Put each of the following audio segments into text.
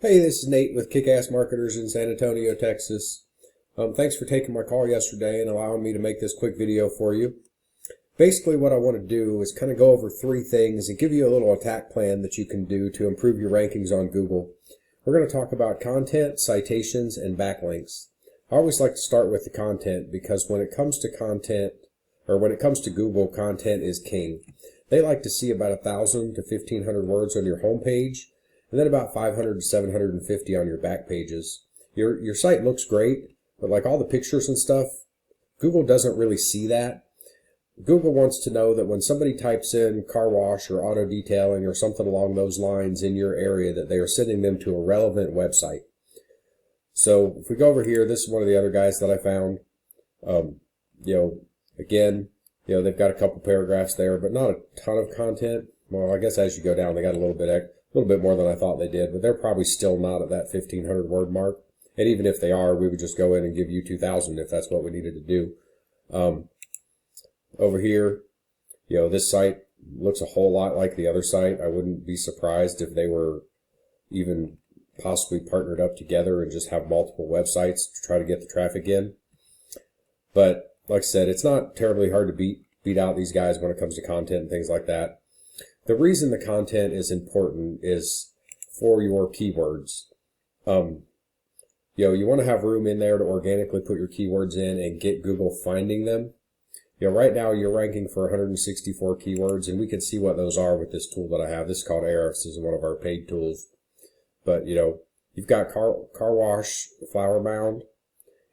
Hey, this is Nate with Kick-Ass Marketers in San Antonio, Texas. Thanks for taking my call yesterday and allowing me to make this quick video for you. Basically, what I want to do is kind of go over three things and give you a little attack plan that you can do to improve your rankings on Google. We're going to talk about content, citations, and backlinks. I always like to start with the content because when it comes to content, or when it comes to Google, content is king. They like to see about 1,000 to 1,500 words on your home page, and then about 500 to 750 on your back pages. Your site looks great, but like all the pictures and stuff, Google doesn't really see that. Google wants to know that when somebody types in car wash or auto detailing or something along those lines in your area, that they are sending them to a relevant website. So if we go over here, this is one of the other guys that I found. Again, they've got a couple paragraphs there, but not a ton of content. Well, I guess as you go down, they got a little bit more than I thought they did, but they're probably still not at that 1,500 word mark. And even if they are, we would just go in and give you 2,000 if that's what we needed to do. Over here, this site looks a whole lot like the other site. I wouldn't be surprised if they were even possibly partnered up together and just have multiple websites to try to get the traffic in. But like I said, it's not terribly hard to beat out these guys when it comes to content and things like that. The reason the content is important is for your keywords. You want to have room in there to organically put your keywords in and get Google finding them. Right now you're ranking for 164 keywords, and we can see what those are with this tool that I have. This is called Ahrefs. This is one of our paid tools. But you've got car wash, flower mound.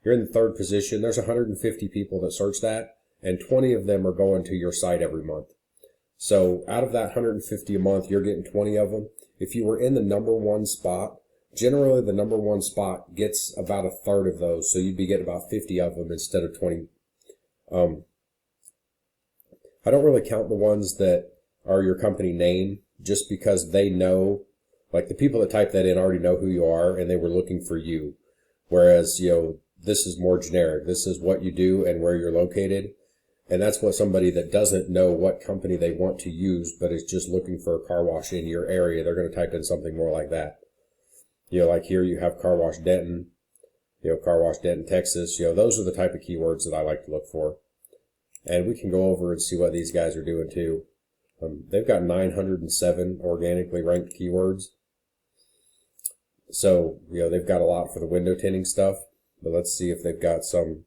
You're in the third position. There's 150 people that search that, and 20 of them are going to your site every month. So out of that 150 a month, you're getting 20 of them. If you were in the number one spot, generally the number one spot gets about a third of those. So you'd be getting about 50 of them instead of 20. I don't really count the ones that are your company name, just because they know, like the people that type that in already know who you are and they were looking for you. Whereas, this is more generic. This is what you do and where you're located. And that's what somebody that doesn't know what company they want to use, but is just looking for a car wash in your area, they're going to type in something more like that. Like here you have car wash Denton, car wash Denton, Texas. Those are the type of keywords that I like to look for. And we can go over and see what these guys are doing too. They've got 907 organically ranked keywords. So, they've got a lot for the window tinting stuff, but let's see if they've got some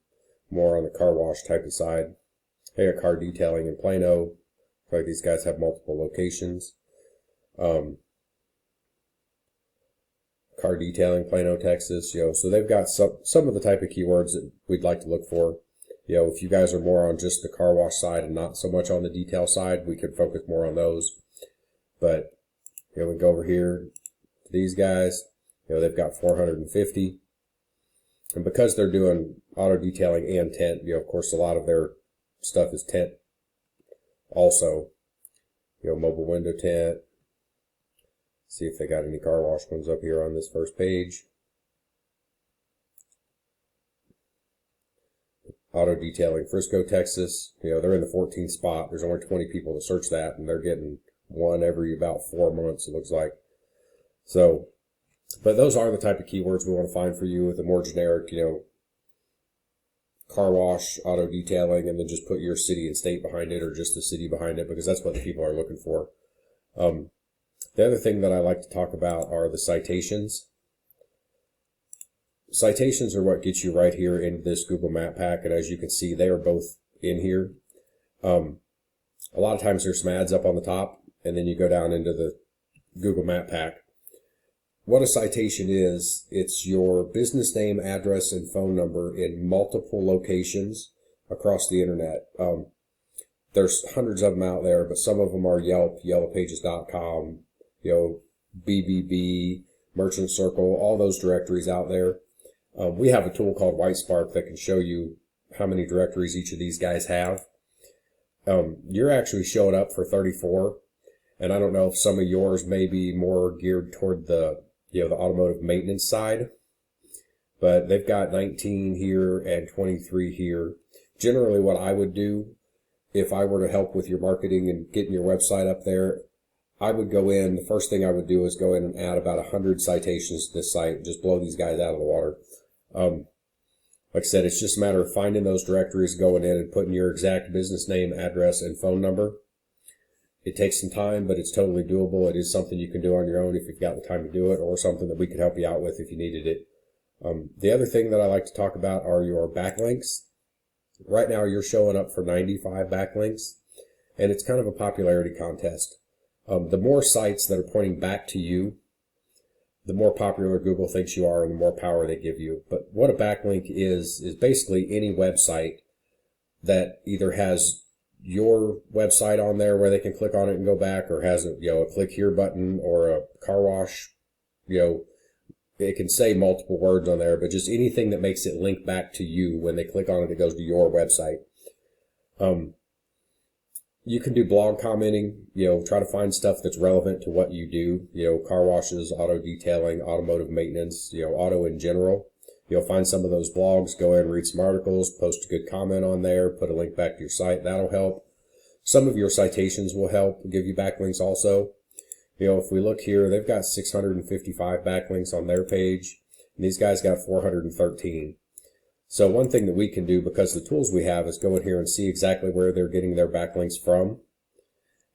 more on the car wash type of side. They got car detailing in Plano. Like these guys have multiple locations. Car detailing, Plano, Texas. So they've got some of the type of keywords that we'd like to look for. If you guys are more on just the car wash side and not so much on the detail side, we could focus more on those. But we go over here to these guys. They've got 450. And because they're doing auto detailing and tent, of course, a lot of their stuff is tent also. Mobile window tent. See if they got any car wash ones up here on this first page. Auto detailing, Frisco, Texas. They're in the 14th spot. There's only 20 people that search that, and they're getting one every about 4 months, it looks like. So, but those are the type of keywords we want to find for you with a more generic, car wash, auto detailing, and then just put your city and state behind it, or just the city behind it, because that's what the people are looking for. The other thing that I like to talk about are the citations. Citations are what gets you right here into this Google Map Pack, and as you can see, they are both in here. A lot of times there's some ads up on the top, and then you go down into the Google Map Pack. What a citation is, it's your business name, address, and phone number in multiple locations across the internet. There's hundreds of them out there, but some of them are Yelp, yellowpages.com, BBB, Merchant Circle, all those directories out there. We have a tool called Whitespark that can show you how many directories each of these guys have. You're actually showing up for 34, and I don't know if some of yours may be more geared toward the automotive maintenance side, but they've got 19 here and 23 here. Generally, what I would do if I were to help with your marketing and getting your website up there, I would go in, the first thing I would do is go in and add about 100 citations to this site, just blow these guys out of the water. Like I said, it's just a matter of finding those directories, going in and putting your exact business name, address, and phone number. It takes some time, but it's totally doable. It is something you can do on your own if you've got the time to do it, or something that we could help you out with if you needed it. The other thing that I like to talk about are your backlinks. Right now, you're showing up for 95 backlinks, and it's kind of a popularity contest. The more sites that are pointing back to you, the more popular Google thinks you are and the more power they give you. But what a backlink is basically any website that either has your website on there where they can click on it and go back, or has a click here button, or a car wash, it can say multiple words on there, but just anything that makes it link back to you. When they click on it, it goes to your website. You can do blog commenting, try to find stuff that's relevant to what you do, car washes, auto detailing, automotive maintenance, auto in general. You'll find some of those blogs, go in, read some articles, post a good comment on there, put a link back to your site. That'll help. Some of your citations will help, give you backlinks also. If we look here, they've got 655 backlinks on their page, and these guys got 413. So one thing that we can do, because the tools we have, is go in here and see exactly where they're getting their backlinks from.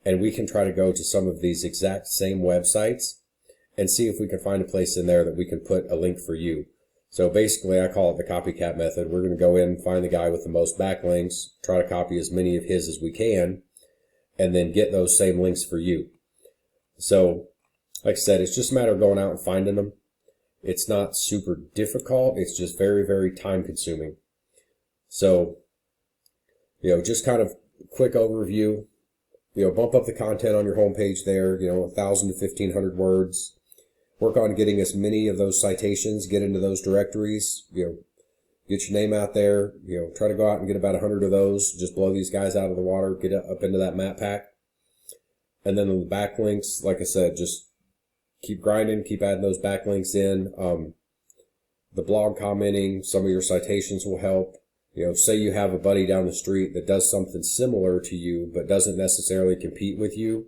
And we can try to go to some of these exact same websites and see if we can find a place in there that we can put a link for you. So basically, I call it the copycat method. We're going to go in and find the guy with the most backlinks, try to copy as many of his as we can, and then get those same links for you. So, like I said, it's just a matter of going out and finding them. It's not super difficult. It's just very, very time consuming. So, just kind of quick overview. Bump up the content on your homepage there, 1,000 to 1,500 words. Work on getting as many of those citations, get into those directories, get your name out there, try to go out and get about 100 of those. Just blow these guys out of the water, get up into that map pack. And then on the backlinks, like I said, just keep grinding, keep adding those backlinks in. The blog commenting, some of your citations will help. Say you have a buddy down the street that does something similar to you, but doesn't necessarily compete with you.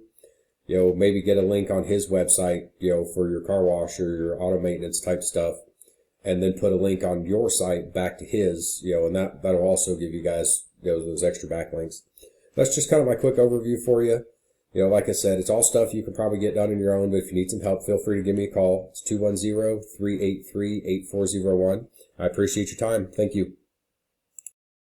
Maybe get a link on his website, for your car wash or your auto maintenance type stuff, and then put a link on your site back to his, and that'll also give you guys, those extra backlinks. That's just kind of my quick overview for you. Like I said, it's all stuff you can probably get done on your own, but if you need some help, feel free to give me a call. It's 210-383-8401. I appreciate your time. Thank you.